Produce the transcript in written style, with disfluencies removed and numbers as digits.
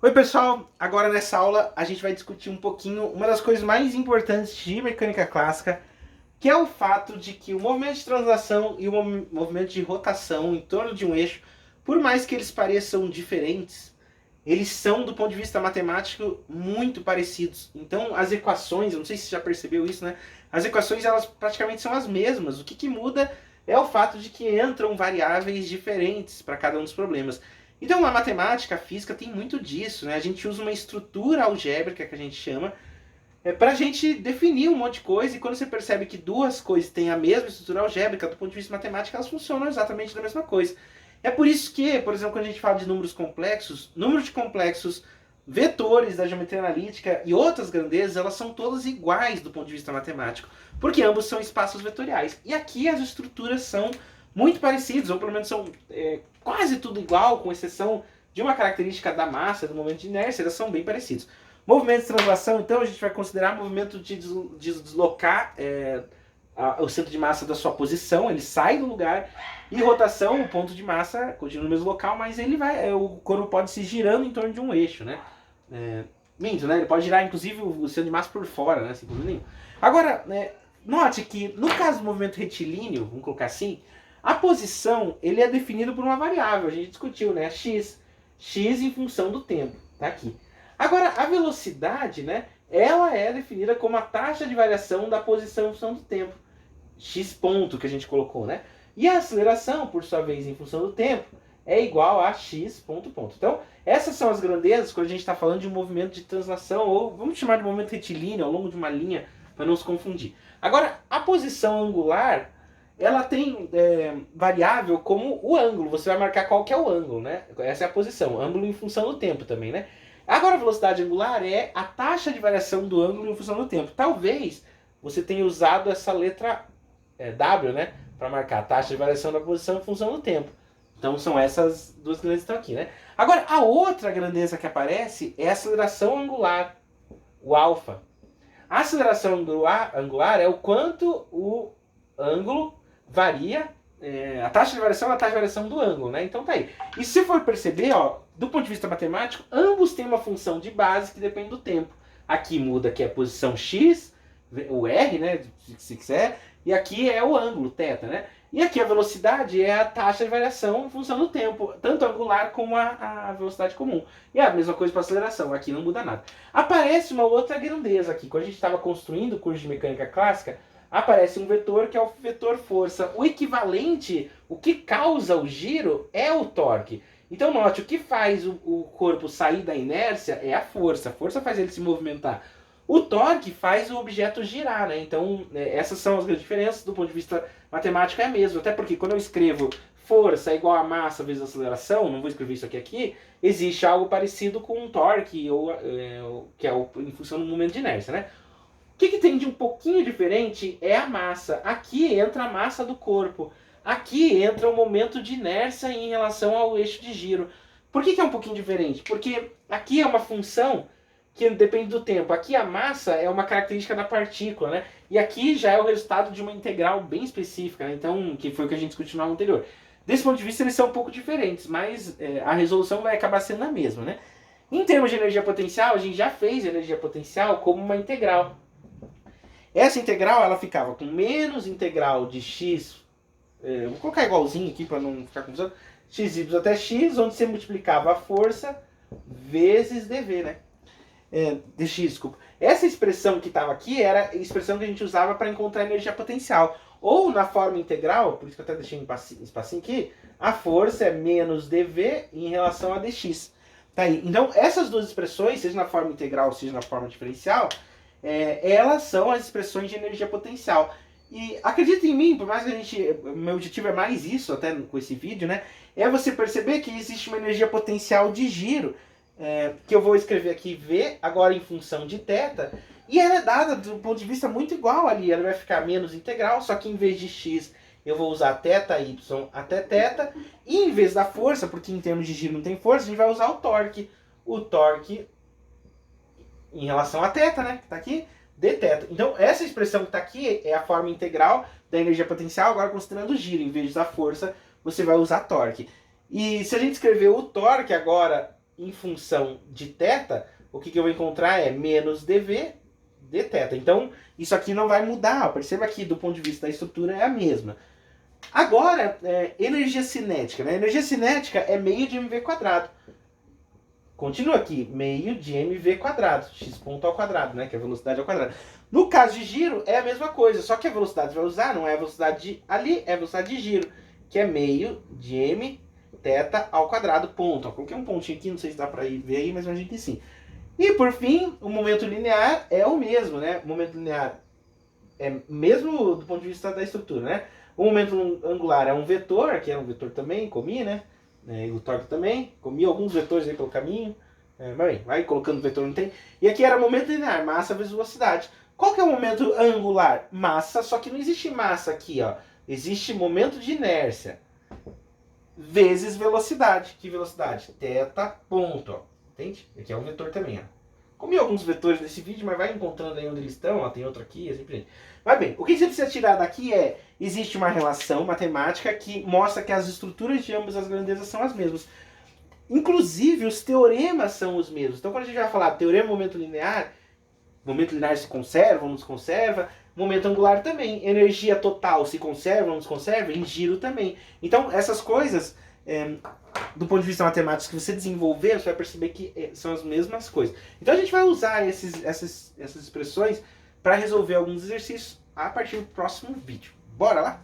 Oi pessoal, agora nessa aula a gente vai discutir um pouquinho uma das coisas mais importantes de mecânica clássica, que é o fato de que o movimento de translação e o movimento de rotação em torno de um eixo, por mais que eles pareçam diferentes, eles são, do ponto de vista matemático, muito parecidos. Então as equações, eu não sei se você já percebeu isso, né? As equações elas praticamente são as mesmas. O que muda é o fato de que entram variáveis diferentes para cada um dos problemas. Então a matemática, a física tem muito disso, né? A gente usa uma estrutura algébrica que a gente chama para a gente definir um monte de coisa, e quando você percebe que duas coisas têm a mesma estrutura algébrica, do ponto de vista matemático, elas funcionam exatamente da mesma coisa. É por isso que, por exemplo, quando a gente fala de números de complexos, vetores da geometria analítica e outras grandezas, elas são todas iguais do ponto de vista matemático, porque ambos são espaços vetoriais. E aqui as estruturas são muito parecidas, ou pelo menos são quase tudo igual, com exceção de uma característica da massa, do momento de inércia, elas são bem parecidos. Movimento de translação, então, a gente vai considerar movimento de deslocar o centro de massa da sua posição, ele sai do lugar, e rotação, o ponto de massa continua no mesmo local, mas ele vai, o corpo pode se girando em torno de um eixo, né? Minto, né? Ele pode girar, inclusive, o centro de massa por fora, né? Sem problema nenhum. Agora, note que, no caso do movimento retilíneo, vamos colocar assim, a posição, ele é definido por uma variável, a gente discutiu, né? X em função do tempo, tá aqui. Agora, a velocidade, né, ela é definida como a taxa de variação da posição em função do tempo. X ponto que a gente colocou, né? E a aceleração, por sua vez, em função do tempo, é igual a x ponto ponto. Então, essas são as grandezas quando a gente está falando de um movimento de translação, ou vamos chamar de movimento retilíneo, ao longo de uma linha, para não se confundir. Agora, a posição angular, ela tem variável como o ângulo. Você vai marcar qual que é o ângulo, né? Essa é a posição. Ângulo em função do tempo também, né? Agora, a velocidade angular é a taxa de variação do ângulo em função do tempo. Talvez você tenha usado essa letra W, né? Para marcar a taxa de variação da posição em função do tempo. Então, são essas duas grandezas que estão aqui, né? Agora, a outra grandeza que aparece é a aceleração angular, o alfa. A aceleração angular é o quanto o ângulo varia, a taxa de variação é a taxa de variação do ângulo, né? Então tá aí. E se for perceber, ó, do ponto de vista matemático, ambos têm uma função de base que depende do tempo. Aqui muda que é a posição x, o r, né, se quiser, e aqui é o ângulo, θ, né? E aqui a velocidade é a taxa de variação em função do tempo, tanto angular como a velocidade comum. E é a mesma coisa para a aceleração, aqui não muda nada. Aparece uma outra grandeza aqui. Quando a gente estava construindo o curso de mecânica clássica, aparece um vetor que é o vetor força. O equivalente, o que causa o giro, é o torque. Então note, o que faz o corpo sair da inércia é a força. A força faz ele se movimentar. O torque faz o objeto girar, né? Então essas são as grandes diferenças. Do ponto de vista matemático é mesmo. Até porque quando eu escrevo força é igual a massa vezes aceleração, não vou escrever isso aqui, existe algo parecido com um torque, que é em função do momento de inércia, né? O que tem de um pouquinho diferente é a massa. Aqui entra a massa do corpo. Aqui entra o momento de inércia em relação ao eixo de giro. Por que é um pouquinho diferente? Porque aqui é uma função que depende do tempo. Aqui a massa é uma característica da partícula, né? E aqui já é o resultado de uma integral bem específica, né? Então, que foi o que a gente discutiu na aula anterior. Desse ponto de vista, eles são um pouco diferentes, mas a resolução vai acabar sendo a mesma, né? Em termos de energia potencial, a gente já fez a energia potencial como uma integral. Essa integral ela ficava com menos integral de x, vou colocar igualzinho aqui para não ficar confusão, xy até x, onde você multiplicava a força vezes dv, né? Dx, desculpa. Essa expressão que estava aqui era a expressão que a gente usava para encontrar a energia potencial. Ou na forma integral, por isso que eu até deixei um espacinho aqui, a força é menos dv em relação a dx. Tá aí. Então, essas duas expressões, seja na forma integral, seja na forma diferencial, elas são as expressões de energia potencial. E acredita em mim, por mais que meu objetivo é mais isso, até com esse vídeo, né? É você perceber que existe uma energia potencial de giro, que eu vou escrever aqui V, agora em função de θ, e ela é dada do ponto de vista muito igual ali. Ela vai ficar menos integral, só que em vez de x eu vou usar θy até θ, e em vez da força, porque em termos de giro não tem força, a gente vai usar o torque. O torque em relação a θ, né, que está aqui, dθ. Então, essa expressão que está aqui é a forma integral da energia potencial, agora considerando o giro. Em vez da força, você vai usar torque. E se a gente escrever o torque agora em função de θ, o que eu vou encontrar é menos dv dθ. Então, isso aqui não vai mudar. Perceba que, do ponto de vista da estrutura, é a mesma. Agora, energia cinética. Né? Energia cinética é meio de mv quadrado. Continua aqui, meio de mv quadrado, x ponto ao quadrado, né? Que é a velocidade ao quadrado. No caso de giro, é a mesma coisa, só que a velocidade que vai usar não é a velocidade ali, é a velocidade de giro, que é meio de m θ ao quadrado, ponto. Ó, coloquei um pontinho aqui, não sei se dá pra ver aí, mas a gente sim. E por fim, o momento linear é o mesmo, né? O momento linear é mesmo do ponto de vista da estrutura, né? O momento angular é um vetor, aqui é um vetor também, comi, né? E o torque também, comi alguns vetores aí pelo caminho. Mas bem, vai colocando vetor, não tem. E aqui era momento linear, massa vezes velocidade. Qual que é o momento angular? Massa, só que não existe massa aqui, ó. Existe momento de inércia vezes velocidade. Que velocidade? Θ, ponto, ó. Entende? Aqui é um vetor também, ó. Comi alguns vetores nesse vídeo, mas vai encontrando aí onde eles estão, ó, tem outro aqui, assim por diante. Mas bem, o que você precisa tirar daqui é, existe uma relação matemática que mostra que as estruturas de ambas as grandezas são as mesmas. Inclusive, os teoremas são os mesmos. Então, quando a gente vai falar teorema momento linear se conserva ou não se conserva, momento angular também. Energia total se conserva ou não se conserva, em giro também. Então, essas coisas, do ponto de vista matemático, que você desenvolver, você vai perceber que são as mesmas coisas. Então, a gente vai usar essas expressões para resolver alguns exercícios a partir do próximo vídeo. Bora lá?